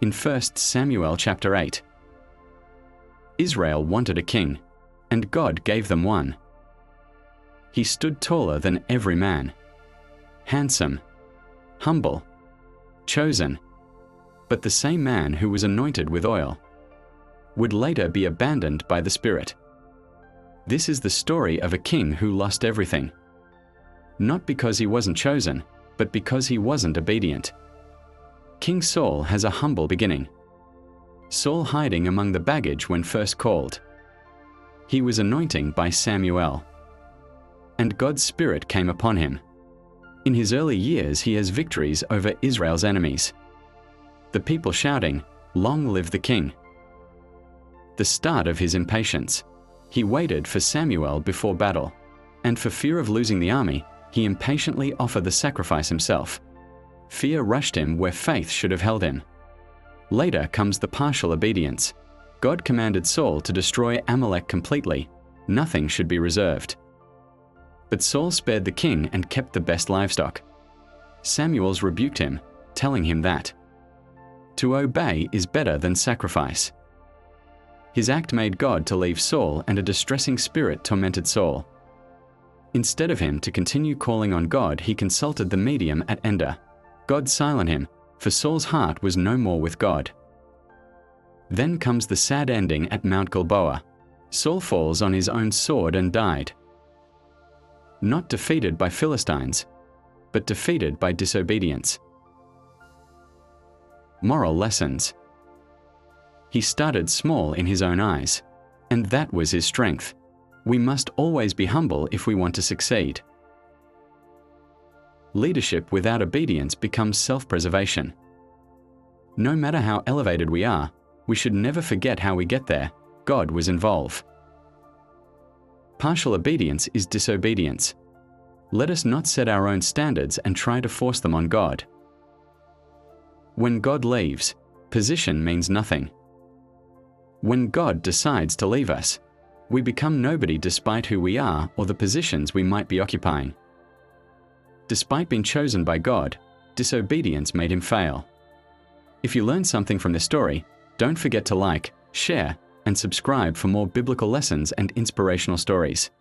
In 1 Samuel chapter 8. Israel wanted a king, and God gave them one. He stood taller than every man, handsome, humble, chosen, but the same man who was anointed with oil would later be abandoned by the Spirit. This is the story of a king who lost everything, not because he wasn't chosen, but because he wasn't obedient. King Saul has a humble beginning. Saul hiding among the baggage when first called. He was anointing by Samuel, and God's Spirit came upon him. In his early years he has victories over Israel's enemies. The people shouting, "Long live the king!" The start of his impatience. He waited for Samuel before battle, and for fear of losing the army, he impatiently offered the sacrifice himself. Fear rushed him where faith should have held him. Later comes the partial obedience. God commanded Saul to destroy Amalek completely. Nothing should be reserved. But Saul spared the king and kept the best livestock. Samuel's rebuked him, telling him that to obey is better than sacrifice. His act made God to leave Saul, and a distressing spirit tormented Saul. Instead of him to continue calling on God, he consulted the medium at Endor. God silenced him, for Saul's heart was no more with God. Then comes the sad ending at Mount Gilboa. Saul falls on his own sword and died. Not defeated by Philistines, but defeated by disobedience. Moral lessons. He started small in his own eyes, and that was his strength. We must always be humble if we want to succeed. Leadership without obedience becomes self-preservation. No matter how elevated we are, we should never forget how we get there. God was involved. Partial obedience is disobedience. Let us not set our own standards and try to force them on God. When God leaves, position means nothing. When God decides to leave us, we become nobody despite who we are or the positions we might be occupying. Despite being chosen by God, disobedience made him fail. If you learned something from this story, don't forget to like, share, and subscribe for more biblical lessons and inspirational stories.